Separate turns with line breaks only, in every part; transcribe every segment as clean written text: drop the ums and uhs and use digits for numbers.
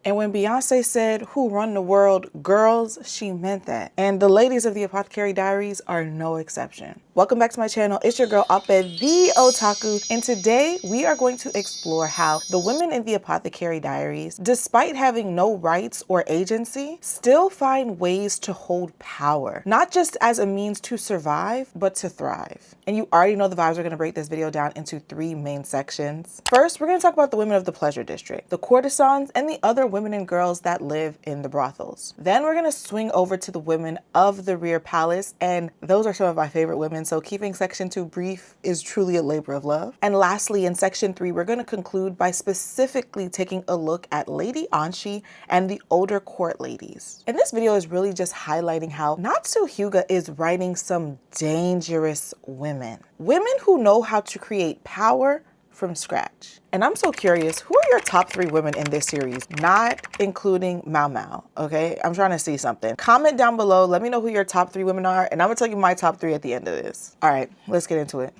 And when Beyonce said, "Who run the world, girls," she meant that. And the ladies of the Apothecary Diaries are no exception. Welcome back to my channel. It's your girl, Apeh, the Otaku. And today we are going to explore how the women in the Apothecary Diaries, despite having no rights or agency, still find ways to hold power. Not just as a means to survive, but to thrive. And you already know the vibes. We're going to break this video down into 3 main sections. First, we're going to talk about the women of the Pleasure District, the courtesans, and the other women and girls that live in the brothels. Then we're going to swing over to the women of the rear palace, and those are some of my favorite women, so keeping section 2 brief is truly a labor of love. And lastly, in section 3, we're going to conclude by specifically taking a look at Lady Anshi and the older court ladies. And this video is really just highlighting how Natsu Hyuuga is writing some dangerous women. Women who know how to create power from scratch. And I'm so curious, who are your top 3 women in this series? Not including Mao Mao, okay? I'm trying to see something. Comment down below, let me know who your top 3 women are, and I'm gonna tell you my top 3 at the end of this. All right, let's get into it.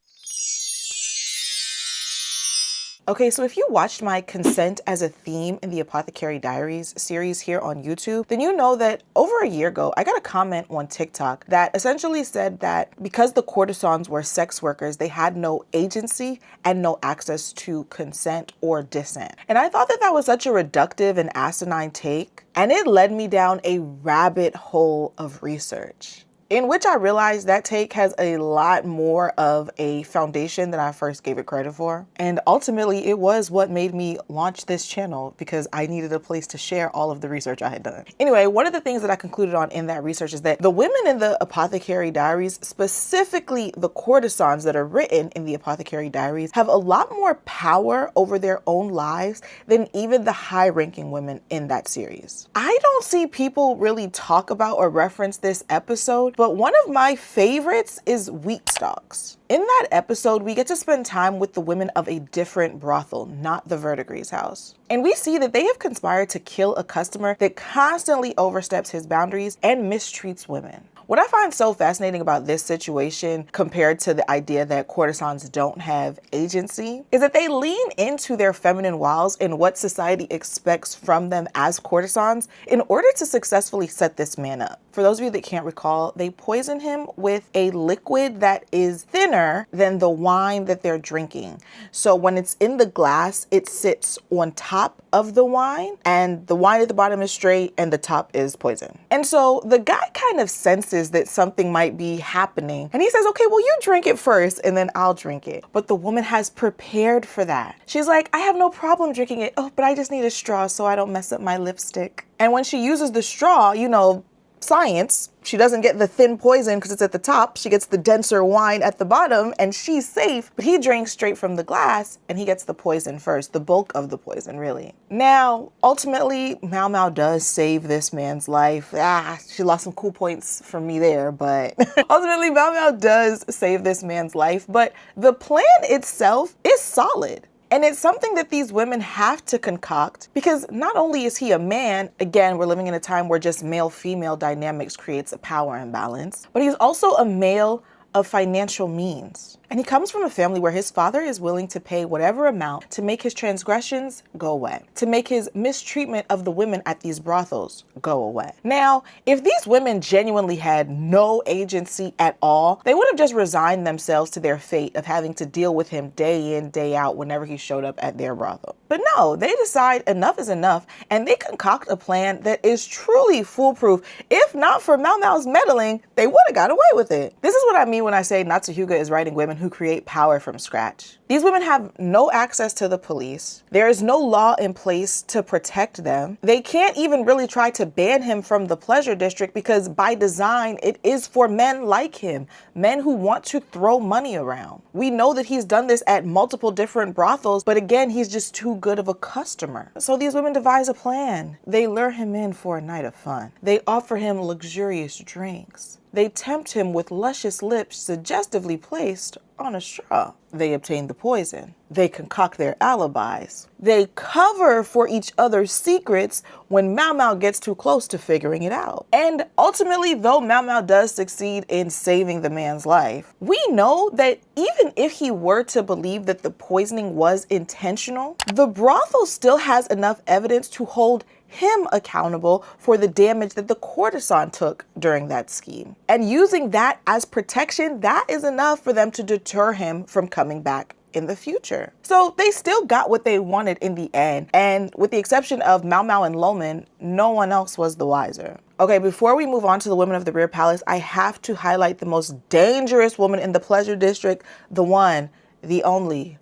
Okay, so if you watched my Consent as a Theme in the Apothecary Diaries series here on YouTube, then you know that over a year ago, I got a comment on TikTok that essentially said that because the courtesans were sex workers, they had no agency and no access to consent or dissent. And I thought that that was such a reductive and asinine take, and it led me down a rabbit hole of research, in which I realized that take has a lot more of a foundation than I first gave it credit for. And ultimately, it was what made me launch this channel, because I needed a place to share all of the research I had done. Anyway, one of the things that I concluded on in that research is that the women in the Apothecary Diaries, specifically the courtesans that are written in the Apothecary Diaries, have a lot more power over their own lives than even the high-ranking women in that series. I don't see people really talk about or reference this episode, but one of my favorites is Weak Stalks. In that episode, we get to spend time with the women of a different brothel, not the Verdigris house. And we see that they have conspired to kill a customer that constantly oversteps his boundaries and mistreats women. What I find so fascinating about this situation compared to the idea that courtesans don't have agency is that they lean into their feminine wiles and what society expects from them as courtesans in order to successfully set this man up. For those of you that can't recall, they poison him with a liquid that is thinner than the wine that they're drinking. So when it's in the glass, it sits on top of the wine, and the wine at the bottom is straight and the top is poison. And so the guy kind of senses that something might be happening, and he says, "Okay, well, you drink it first and then I'll drink it." But the woman has prepared for that. She's like, "I have no problem drinking it. Oh, but I just need a straw so I don't mess up my lipstick." And when she uses the straw, you know, science, she doesn't get the thin poison because it's at the top. She gets the denser wine at the bottom, and she's safe. But he drinks straight from the glass, and he gets the poison first, the bulk of the poison, really. Now, ultimately, Mao Mao does save this man's life. She lost some cool points from me there, but ultimately, Mao Mao does save this man's life. But the plan itself is solid. And it's something that these women have to concoct, because not only is he a man, again, we're living in a time where just male-female dynamics creates a power imbalance, but he's also a male of financial means. And he comes from a family where his father is willing to pay whatever amount to make his transgressions go away, to make his mistreatment of the women at these brothels go away. Now, if these women genuinely had no agency at all, they would have just resigned themselves to their fate of having to deal with him day in, day out whenever he showed up at their brothel. But no, they decide enough is enough, and they concoct a plan that is truly foolproof. If not for Mao Mao's meddling, they would have got away with it. This is what I mean when I say Natsu Hyuuga is writing women who create power from scratch. These women have no access to the police. There is no law in place to protect them. They can't even really try to ban him from the pleasure district, because by design, it is for men like him, men who want to throw money around. We know that he's done this at multiple different brothels, but again, he's just too good of a customer. So these women devise a plan. They lure him in for a night of fun. They offer him luxurious drinks. They tempt him with luscious lips suggestively placed on a straw. They obtain the poison. They concoct their alibis. They cover for each other's secrets when Mao Mao gets too close to figuring it out. And ultimately, though Mao Mao does succeed in saving the man's life, we know that even if he were to believe that the poisoning was intentional, the brothel still has enough evidence to hold him accountable for the damage that the courtesan took during that scheme. And using that as protection, that is enough for them to deter him from coming back in the future. So they still got what they wanted in the end. And with the exception of Mao Mao and Loman, no one else was the wiser. Okay, before we move on to the women of the Rear Palace, I have to highlight the most dangerous woman in the Pleasure District, the one, the only,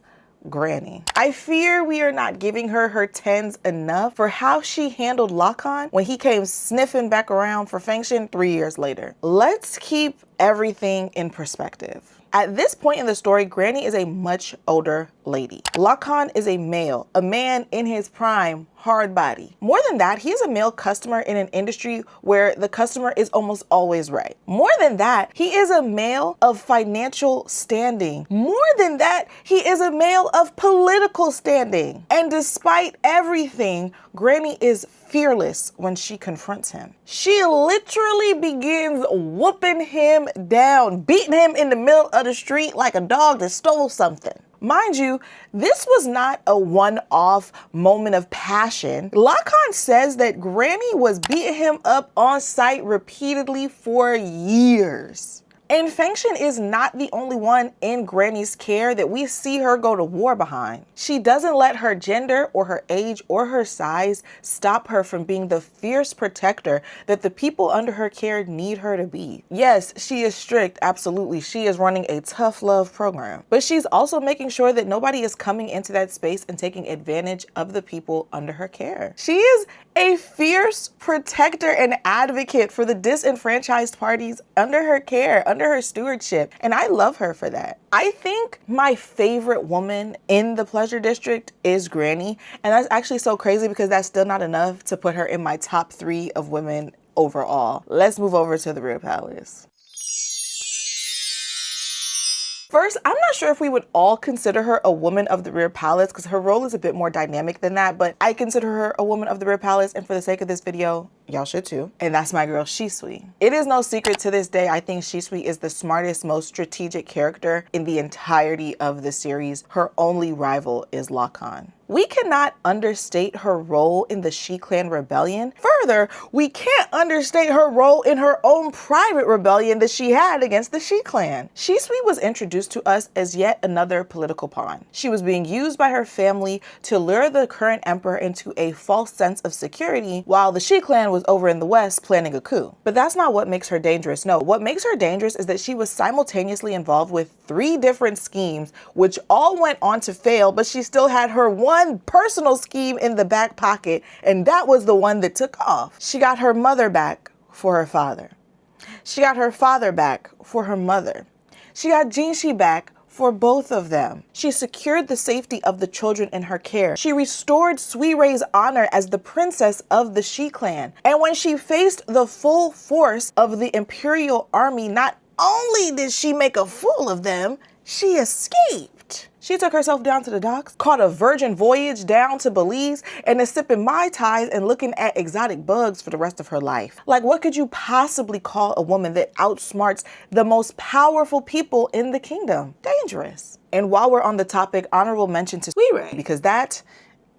Granny. I fear we are not giving her her 10s enough for how she handled Lakan when he came sniffing back around for Fengshin 3 years later. Let's keep everything in perspective. At this point in the story, Granny is a much older lady. Lakan is a male, a man in his prime, hard body. More than that, he is a male customer in an industry where the customer is almost always right. More than that, he is a male of financial standing. More than that, he is a male of political standing. And despite everything, Granny is fearless when she confronts him. She literally begins whooping him down, beating him in the middle of the street like a dog that stole something. Mind you, this was not a one-off moment of passion. Lakan says that Granny was beating him up on site repeatedly for years. And Fengshin is not the only one in Granny's care that we see her go to war behind. She doesn't let her gender or her age or her size stop her from being the fierce protector that the people under her care need her to be. Yes, she is strict, absolutely. She is running a tough love program. But she's also making sure that nobody is coming into that space and taking advantage of the people under her care. She is a fierce protector and advocate for the disenfranchised parties under her care, under her stewardship, and I love her for that. I think my favorite woman in the Pleasure District is Granny, and that's actually so crazy because that's still not enough to put her in my top 3 of women overall. Let's move over to the Rear Palace. First, I'm not sure if we would all consider her a woman of the Rear Palace because her role is a bit more dynamic than that, but I consider her a woman of the Rear Palace, and for the sake of this video, y'all should too. And that's my girl, Shisui. It is no secret to this day, I think Shisui is the smartest, most strategic character in the entirety of the series. Her only rival is Lakan. We cannot understate her role in the Shi Clan rebellion. Further, we can't understate her role in her own private rebellion that she had against the Shi Clan. Shisui was introduced to us as yet another political pawn. She was being used by her family to lure the current emperor into a false sense of security while the Shi Clan was over in the west planning a coup. But that's not what makes her dangerous. No, what makes her dangerous is that she was simultaneously involved with 3 different schemes which all went on to fail, but she still had her one personal scheme in the back pocket, and that was the one that took off. She got her mother back for her father. She got her father back for her mother. She got Jinshi back for both of them. She secured the safety of the children in her care. She restored Suirei's honor as the princess of the Shi Clan. And when she faced the full force of the Imperial Army, not only did she make a fool of them, she escaped. She took herself down to the docks, caught a virgin voyage down to Belize, and is sipping Mai Tais and looking at exotic bugs for the rest of her life. Like, what could you possibly call a woman that outsmarts the most powerful people in the kingdom? Dangerous. And while we're on the topic, honorable mention to Suirei, because that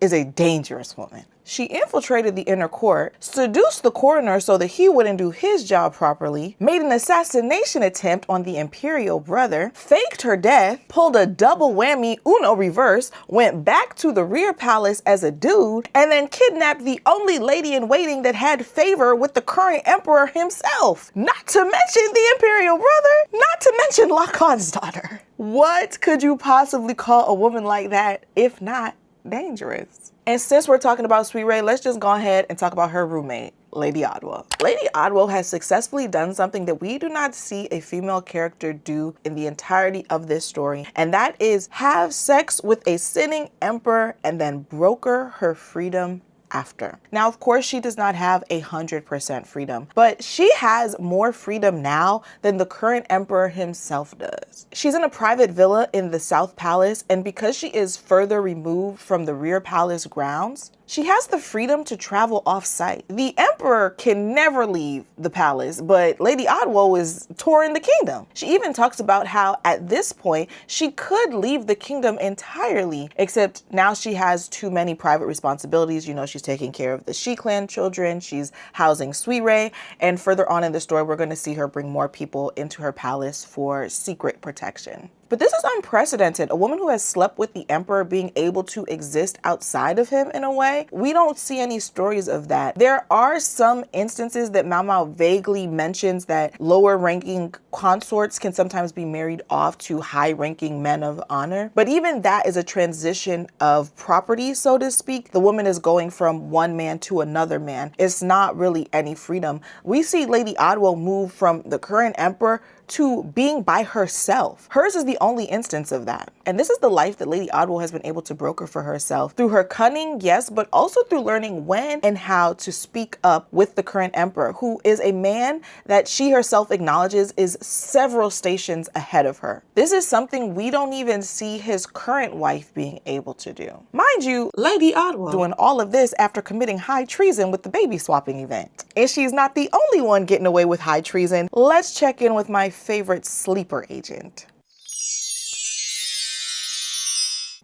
is a dangerous woman. She infiltrated the inner court, seduced the coroner so that he wouldn't do his job properly, made an assassination attempt on the imperial brother, faked her death, pulled a double whammy Uno reverse, went back to the Rear Palace as a dude, and then kidnapped the only lady in waiting that had favor with the current emperor himself. Not to mention the imperial brother, not to mention Lakan's daughter. What could you possibly call a woman like that if not dangerous? And since we're talking about Suirei, let's just go ahead and talk about her roommate, Lady Odwell. Lady Odwell has successfully done something that we do not see a female character do in the entirety of this story, and that is have sex with a sitting emperor and then broker her freedom after. Now, of course, she does not have 100% freedom, but she has more freedom now than the current emperor himself does. She's in a private villa in the South Palace, and because she is further removed from the Rear Palace grounds, she has the freedom to travel off-site. The emperor can never leave the palace, but Lady Odwo is touring the kingdom. She even talks about how at this point she could leave the kingdom entirely, except now she has too many private responsibilities. You know, she's taking care of the Shi clan children, she's housing Suirei, and further on in the story we're going to see her bring more people into her palace for secret protection. But this is unprecedented. A woman who has slept with the emperor being able to exist outside of him in a way. We don't see any stories of that. There are some instances that Mao Mao vaguely mentions that lower ranking consorts can sometimes be married off to high ranking men of honor. But even that is a transition of property, so to speak. The woman is going from one man to another man. It's not really any freedom. We see Lady Odwo move from the current emperor to being by herself. Hers is the only instance of that. And this is the life that Lady Odwo has been able to broker for herself through her cunning, yes, but also through learning when and how to speak up with the current emperor, who is a man that she herself acknowledges is several stations ahead of her. This is something we don't even see his current wife being able to do. Mind you, Lady Odwo doing all of this after committing high treason with the baby swapping event. And she's not the only one getting away with high treason. Let's check in with my favorite sleeper agent.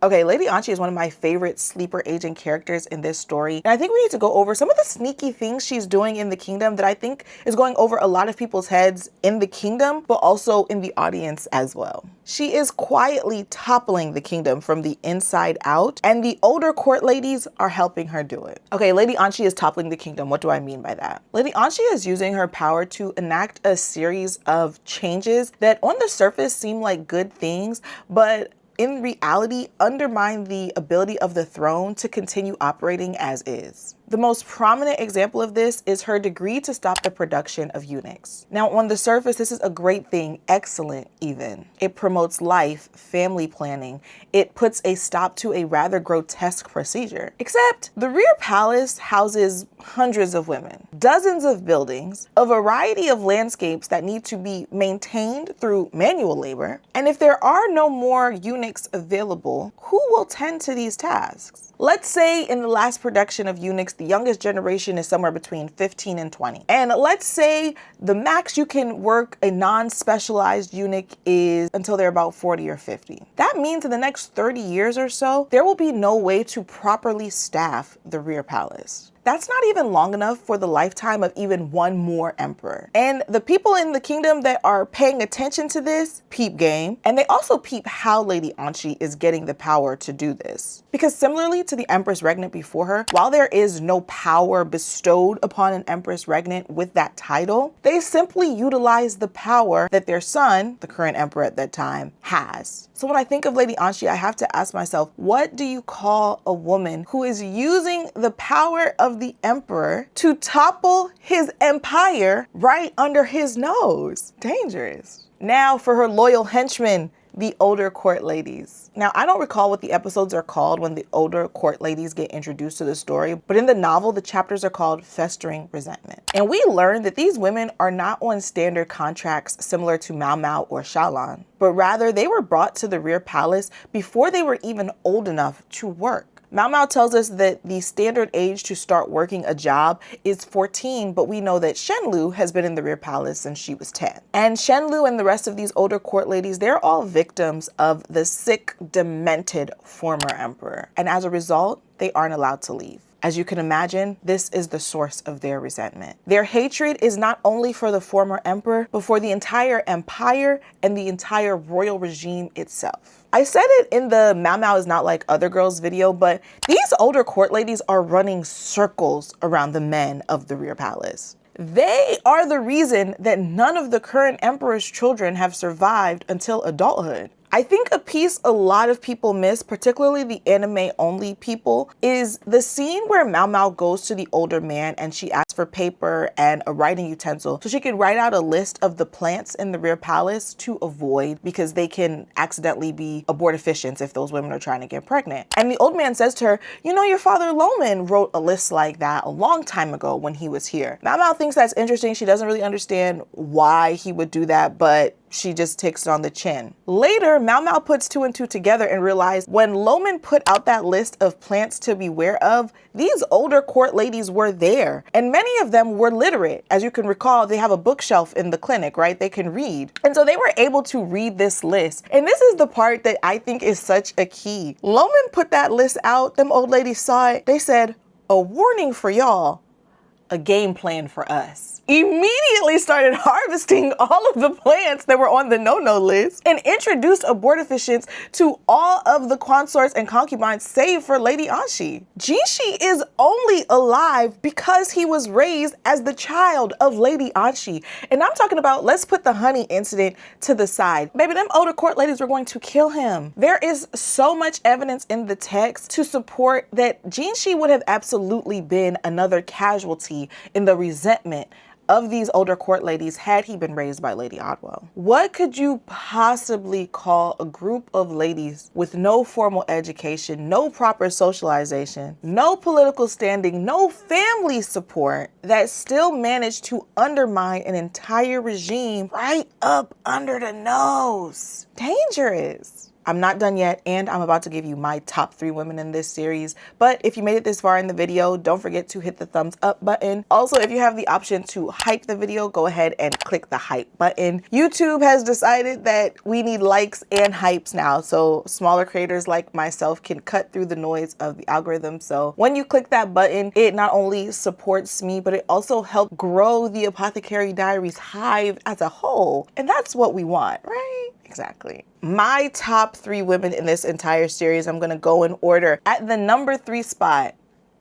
Okay, Lady Anshi is one of my favorite sleeper agent characters in this story. And I think we need to go over some of the sneaky things she's doing in the kingdom that I think is going over a lot of people's heads in the kingdom, but also in the audience as well. She is quietly toppling the kingdom from the inside out, and the older court ladies are helping her do it. Okay, Lady Anshi is toppling the kingdom. What do I mean by that? Lady Anshi is using her power to enact a series of changes that on the surface seem like good things, but in reality undermine the ability of the throne to continue operating as is. The most prominent example of this is her decree to stop the production of eunuchs. Now, on the surface, this is a great thing, excellent even. It promotes life, family planning. It puts a stop to a rather grotesque procedure. Except the rear palace houses hundreds of women, dozens of buildings, a variety of landscapes that need to be maintained through manual labor. And if there are no more eunuchs available, who will tend to these tasks? Let's say in the last production of eunuchs, the youngest generation is somewhere between 15 and 20. And let's say the max you can work a non-specialized eunuch is until they're about 40 or 50. That means in the next 30 years or so, there will be no way to properly staff the rear palace. That's not even long enough for the lifetime of even one more emperor. And the people in the kingdom that are paying attention to this peep game, and they also peep how Lady Anshi is getting the power to do this. Because similarly to the Empress Regnant before her, while there is no power bestowed upon an Empress Regnant with that title, they simply utilize the power that their son, the current emperor at that time, has. So when I think of Lady Anshi, I have to ask myself, what do you call a woman who is using the power of the emperor to topple his empire right under his nose? Dangerous. Now for her loyal henchmen, the older court ladies. Now, I don't recall what the episodes are called when the older court ladies get introduced to the story, but in the novel, the chapters are called Festering Resentment. And we learn that these women are not on standard contracts similar to Mao Mao or Xiaolan, but rather they were brought to the rear palace before they were even old enough to work. Mao Mao tells us that the standard age to start working a job is 14, but we know that Shenlu has been in the rear palace since she was 10. And Shenlu and the rest of these older court ladies, they're all victims of the sick, demented former emperor. And as a result, they aren't allowed to leave. As you can imagine, this is the source of their resentment. Their hatred is not only for the former emperor, but for the entire empire and the entire royal regime itself. I said it in the Mao Mao is not like other girls video, but these older court ladies are running circles around the men of the rear palace. They are the reason that none of the current emperor's children have survived until adulthood. I think a piece a lot of people miss, particularly the anime only people, is the scene where Mao Mao goes to the older man and she asks for paper and a writing utensil so she could write out a list of the plants in the rear palace to avoid, because they can accidentally be abortifacients if those women are trying to get pregnant. And the old man says to her, you know, your father Loman wrote a list like that a long time ago when he was here. Mao Mao thinks that's interesting. She doesn't really understand why he would do that, but she just takes it on the chin. Later, Mao Mao puts two and two together and realized when Loman put out that list of plants to beware of, these older court ladies were there. And many of them were literate. As you can recall, they have a bookshelf in the clinic, right? They can read. And so they were able to read this list. And this is the part that I think is such a key. Loman put that list out. Them old ladies saw it. They said, a warning for y'all, a game plan for us. Immediately started harvesting all of the plants that were on the no-no list and introduced abortifacients to all of the consorts and concubines save for Lady Anshi. Jinshi is only alive because he was raised as the child of Lady Anshi. And I'm talking about, let's put the honey incident to the side. Baby, them older court ladies were going to kill him. There is so much evidence in the text to support that Jinshi would have absolutely been another casualty in the resentment of these older court ladies had he been raised by Lady Odwell. What could you possibly call a group of ladies with no formal education, no proper socialization, no political standing, no family support that still managed to undermine an entire regime right up under the nose? Dangerous. I'm not done yet, and I'm about to give you my top 3 women in this series. But if you made it this far in the video, don't forget to hit the thumbs up button. Also, if you have the option to hype the video, go ahead and click the hype button. YouTube has decided that we need likes and hypes now, so smaller creators like myself can cut through the noise of the algorithm. So when you click that button, it not only supports me, but it also helps grow the Apothecary Diaries hive as a whole. And that's what we want, right? Exactly. My top 3 women in this entire series, I'm gonna go in order. At the number 3 spot,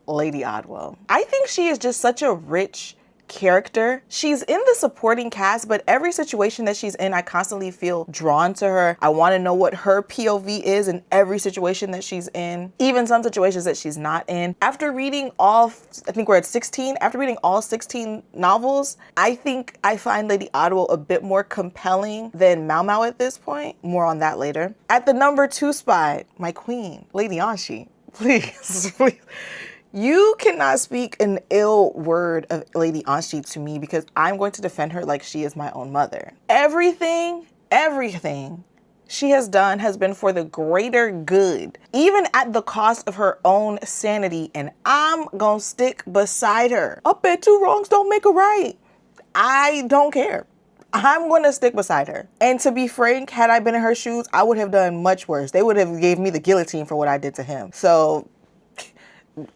Lady Odwell. I think she is just such a rich character. She's in the supporting cast, but every situation that she's in, I constantly feel drawn to her. I want to know what her POV is in every situation that she's in, even some situations that she's not in. After reading all, I think we're at 16, after reading all 16 novels, I think I find Lady Odwell a bit more compelling than Mao Mao at this point. More on that later. At the number 2 spot, my queen, Lady Anshi. Please, please. You cannot speak an ill word of Lady Anshi to me, because I'm going to defend her like she is my own mother. Everything she has done has been for the greater good, even at the cost of her own sanity, and I'm gonna stick beside her. I bet 2 wrongs don't make a right. I don't care. I'm gonna stick beside her. And to be frank, had I been in her shoes, I would have done much worse. They would have gave me the guillotine for what I did to him. So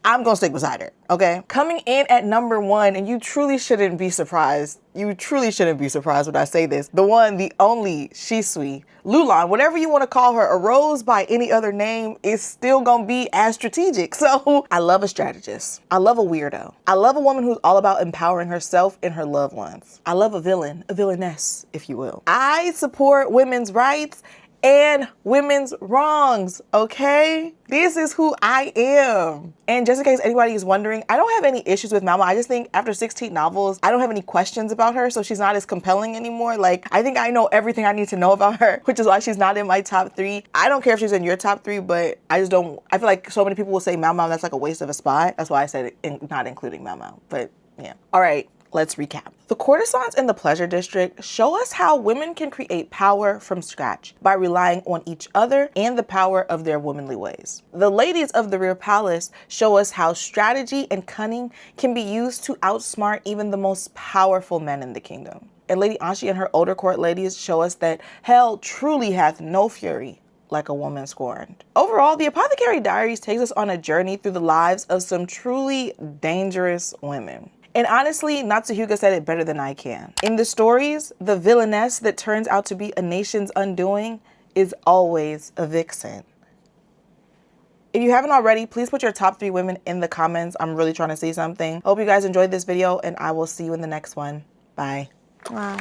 I'm gonna stick beside her, okay? Coming in at number 1, and you truly shouldn't be surprised. You truly shouldn't be surprised when I say this. The one, the only, Shisui. Lulan, whatever you want to call her, a rose by any other name is still gonna be as strategic. So I love a strategist. I love a weirdo. I love a woman who's all about empowering herself and her loved ones. I love a villain, a villainess, if you will. I support women's rights and women's wrongs, okay? This is who I am. And just in case anybody is wondering, I don't have any issues with Mao Mao. I just think after 16 novels, I don't have any questions about her, so she's not as compelling anymore. Like, I think I know everything I need to know about her, which is why she's not in my top 3. I don't care if she's in your top 3, but I just don't, I feel like so many people will say Mao Mao, that's like a waste of a spot. That's why I said it, not including Mao Mao, but yeah. All right. Let's recap. The courtesans in the Pleasure District show us how women can create power from scratch by relying on each other and the power of their womanly ways. The ladies of the Rear Palace show us how strategy and cunning can be used to outsmart even the most powerful men in the kingdom. And Lady Anshi and her older court ladies show us that hell truly hath no fury like a woman scorned. Overall, the Apothecary Diaries takes us on a journey through the lives of some truly dangerous women. And honestly, Natsu Hyuuga said it better than I can. In the stories, the villainess that turns out to be a nation's undoing is always a vixen. If you haven't already, please put your top 3 women in the comments. I'm really trying to see something. Hope you guys enjoyed this video, and I will see you in the next one. Bye. Wow.